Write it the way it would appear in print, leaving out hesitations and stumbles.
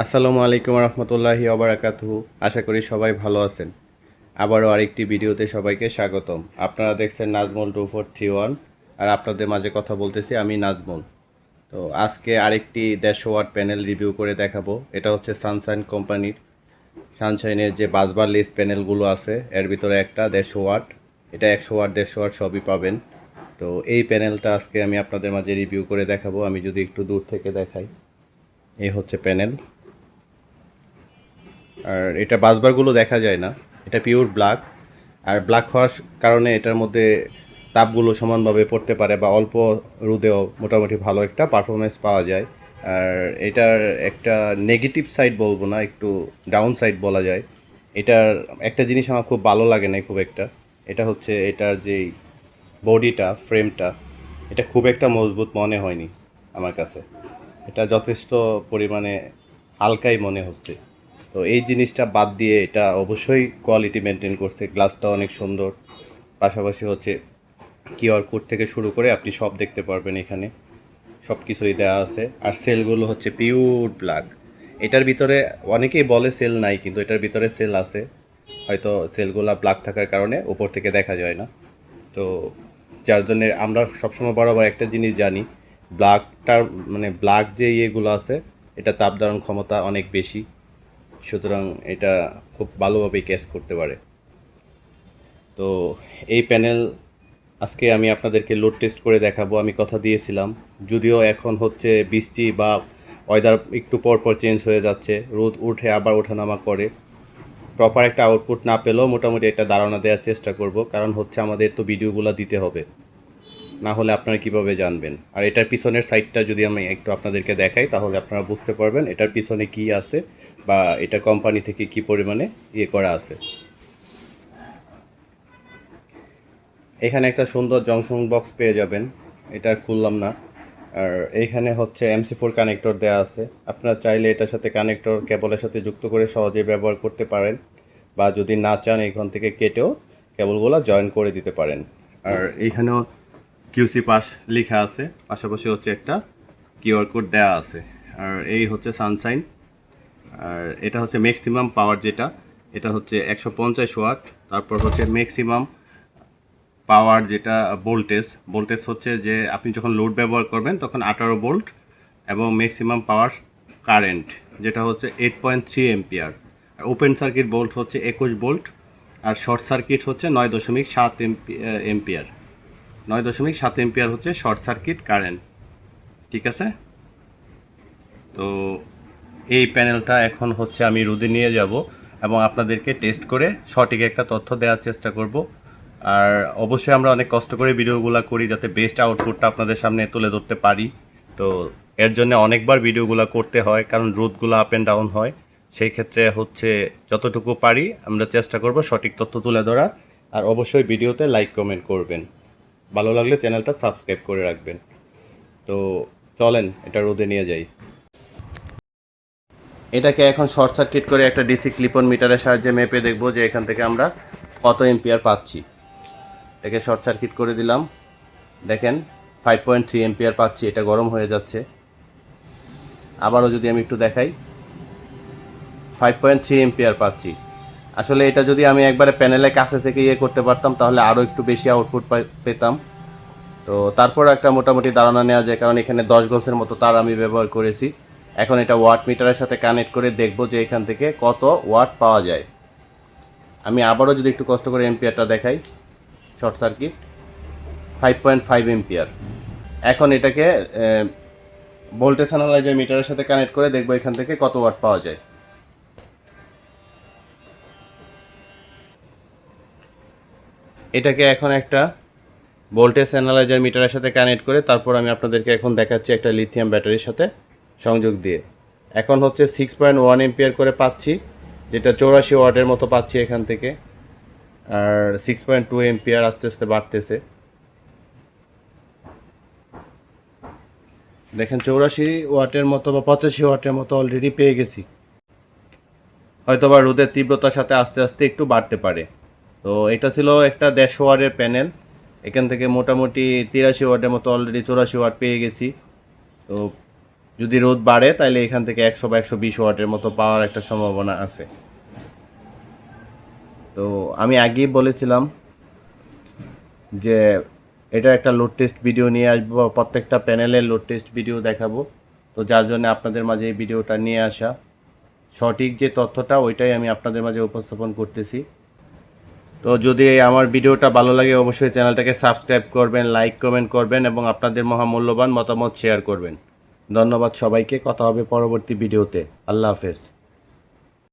আসসালামু আলাইকুম রহমতুল্লাহি ওবারাকাতুহু। আশা করি সবাই ভালো আছেন। আবারও আরেকটি ভিডিওতে সবাইকে স্বাগতম। আপনারা দেখছেন নাজমুল 2431, আর আপনাদের মাঝে কথা বলতেছি আমি নাজমুল। তো আজকে আরেকটি 150 ওয়াট প্যানেল রিভিউ করে দেখাবো। এটা হচ্ছে সানশাইন কোম্পানির। সানশাইনের যে বাসবার লিস প্যানেলগুলো আছে এর ভিতরে একটা 150 ওয়াট, এটা 100 ওয়াট 150 ওয়াট সবই পাবেন। তো এই প্যানেলটা আজকে আমি আপনাদের মাঝে রিভিউ করে দেখাবো। আমি যদি একটু দূর থেকে দেখাই, এই হচ্ছে প্যানেল। আর এটা বাসবারগুলো দেখা যায় না, এটা পিওর ব্ল্যাক। আর ব্ল্যাক হওয়ার কারণে এটার মধ্যে তাপগুলো সমানভাবে পড়তে পারে বা অল্প রোদেও মোটামুটি ভালো একটা পারফরমেন্স পাওয়া যায়। আর এটার একটা নেগেটিভ সাইড বলবো না, একটু ডাউন সাইড বলা যায়। এটার একটা জিনিস আমার খুব ভালো লাগে না খুব একটা, এটা হচ্ছে এটার যেই বডিটা, ফ্রেমটা, এটা খুব একটা মজবুত মনে হয়নি আমার কাছে। এটা যথেষ্ট পরিমাণে হালকাই মনে হচ্ছে। তো এই জিনিসটা বাদ দিয়ে এটা অবশ্যই কোয়ালিটি মেনটেন করছে। গ্লাসটা অনেক সুন্দর, পাশাপাশি হচ্ছে কিউআর কোড থেকে শুরু করে আপনি সব দেখতে পারবেন এখানে, সব কিছুই দেওয়া আছে। আর সেলগুলো হচ্ছে পিওর ব্ল্যাক। এটার ভিতরে অনেকেই বলে সেল নাই, কিন্তু এটার ভিতরে সেল আছে। হয়তো সেলগুলো ব্ল্যাক থাকার কারণে উপর থেকে দেখা যায় না। তো যার জন্যে আমরা সবসময় বরাবর একটা জিনিস জানি, ব্ল্যাকটার মানে ব্ল্যাক যে ইয়েগুলো আছে, এটা তাপ ধারণ ক্ষমতা অনেক বেশি, সুতরাং এটা খুব ভালোভাবেই ক্যাচ করতে পারে। তো এই প্যানেল আজকে আমি আপনাদেরকে লোড টেস্ট করে দেখাবো। আমি কথা দিয়েছিলাম, যদিও এখন হচ্ছে বৃষ্টি বা ওয়েদার একটু পর পর চেঞ্জ হয়ে যাচ্ছে, রোদ উঠে আবার ওঠানামা করে, প্রপার একটা আউটপুট না পেলেও মোটামুটি একটা ধারণা দেওয়ার চেষ্টা করব। কারণ হচ্ছে আমাদের তো ভিডিওগুলো দিতে হবে, না হলে আপনারা কিভাবে জানবেন। আর এটার পিছনের সাইডটা যদি আমি একটু আপনাদেরকে দেখাই, তাহলে আপনারা বুঝতে পারবেন এটার পিছনে কি আছে বা এটা কোম্পানি থেকে কি পরিমাণে ইয়ে করা আছে। এখানে একটা সুন্দর জংশন বক্স পেয়ে যাবেন, এটা খুললাম না। আর এইখানে হচ্ছে MC4 কানেক্টর দেওয়া আছে। আপনারা চাইলে এটার সাথে কানেক্টর কেবলের সাথে যুক্ত করে সহজেই ব্যবহার করতে পারেন, বা যদি না চান এখান থেকে কেটেও কেবলগুলো জয়েন করে দিতে পারেন। আর এইখানেও কিউসি পাস লেখা আছে, পাশাপাশি হচ্ছে একটা কিউআর কোড দেওয়া আছে। আর এই হচ্ছে সানশাইন। আর এটা হচ্ছে ম্যাক্সিমাম পাওয়ার, যেটা এটা হচ্ছে 150 ওয়াট। তারপর হচ্ছে ম্যাক্সিমাম পাওয়ার, যেটা ভোল্টেজ হচ্ছে যে আপনি যখন লোড ব্যবহার করবেন তখন 18 ভোল্ট, এবং ম্যাক্সিমাম পাওয়ার কারেন্ট যেটা হচ্ছে 8.3 এম্পিয়ার। আর ওপেন সার্কিট ভোল্ট হচ্ছে 21 ভোল্ট। আর শর্ট সার্কিট হচ্ছে 9.7 এম্পিয়ার। 9.7 এম্পিয়ার হচ্ছে শর্ট সার্কিট কারেন্ট। ঠিক আছে। তো এই প্যানেলটা এখন হচ্ছে আমি রোদে নিয়ে যাব এবং আপনাদেরকে টেস্ট করে সঠিক একটা তথ্য দেওয়ার চেষ্টা করব। আর অবশ্যই আমরা অনেক কষ্ট করে ভিডিওগুলো করি যাতে বেস্ট আউটপুটটা আপনাদের সামনে তুলে ধরতে পারি। তো এর জন্য অনেকবার ভিডিওগুলো করতে হয়, কারণ রোদগুলো আপ অ্যান্ড ডাউন হয়। সেই ক্ষেত্রে হচ্ছে যতটুকু পারি আমরা চেষ্টা করব সঠিক তথ্য তুলে ধরার। আর অবশ্যই ভিডিওতে লাইক কমেন্ট করবেন, ভালো লাগলে চ্যানেলটা সাবস্ক্রাইব করে রাখবেন। তো চলেন এটা রোদে নিয়ে যাই। এটাকে এখন শর্ট সার্কিট করে একটা ডিসি ক্লিপন মিটারের সাহায্যে মেপে দেখব যে এখান থেকে আমরা কত এম্পিয়ার পাচ্ছি। এটাকে শর্ট সার্কিট করে দিলাম, দেখেন 5.3 এম্পিয়ার পাচ্ছি। এটা গরম হয়ে যাচ্ছে। আবারও যদি আমি একটু দেখাই, 5.3 এম্পিয়ার পাচ্ছি। আসলে এটা যদি আমি একবারে প্যানেলের কাছে থেকে ইয়ে করতে পারতাম তাহলে আরও একটু বেশি আউটপুট পেতাম। তো তারপর একটা মোটামুটি ধারণা নেওয়া যায়, কারণ এখানে 10 গজের মতো তার আমি ব্যবহার করেছি। এখন এটা ওয়াট মিটারের সাথে কানেক্ট করে দেখব যে এখান থেকে কত ওয়াট পাওয়া যায়। আমি আবারও যদি একটু কষ্ট করে এম্পিয়ারটা দেখাই, শর্ট সার্কিট 5.5 এম্পিয়ার। এখন এটাকে ভোল্টেজ অ্যানালাইজার মিটারের সাথে কানেক্ট করে দেখব এখান থেকে কত ওয়াট পাওয়া যায়। এটাকে এখন একটা ভোল্টেজ অ্যানালাইজার মিটারের সাথে কানেক্ট করে তারপর আমি আপনাদেরকে এখন দেখাচ্ছি একটা লিথিয়াম ব্যাটারির সাথে সংযোগ দিয়ে। এখন হচ্ছে 6.1 এম্পিয়ার করে পাচ্ছি, যেটা 84 ওয়াটের মতো পাচ্ছি এখান থেকে। আর 6.2 এম্পিয়ার আস্তে আস্তে বাড়তেছে। দেখেন 84 ওয়াটের মতো বা 85 ওয়াটের মতো অলরেডি পেয়ে গেছি। হয়তো বা রোদের তীব্রতার সাথে আস্তে আস্তে একটু বাড়তে পারে। তো এটা ছিল একটা 150 ওয়াটের প্যানেল। এখান থেকে মোটামুটি 83 ওয়াটের মতো অলরেডি 84 ওয়াট পেয়ে গেছি। তো যদি রোদ বাড়ে তাহলে এখান থেকে 100 বা 120 ওয়াটের মতো পাওয়ার একটা সম্ভাবনা আছে। তো আমি আগেই বলেছিলাম যে এটা একটা লোড টেস্ট ভিডিও নিয়ে আসবো, প্রত্যেকটা প্যানেলের লোড টেস্ট ভিডিও দেখাবো। তো যার জন্য আপনাদের মাঝে এই ভিডিওটা নিয়ে আসা, সঠিক যে তথ্যটা ওইটাই আমি আপনাদের মাঝে উপস্থাপন করতেছি। তো যদি আমার ভিডিওটা ভালো লাগে অবশ্যই চ্যানেলটাকে সাবস্ক্রাইব করবেন, লাইক কমেন্ট করবেন এবং আপনাদের মহামূল্যবান মতামত শেয়ার করবেন। ধন্যবাদ সবাইকে, কথা হবে পরবর্তী ভিডিওতে। আল্লাহ হাফেজ।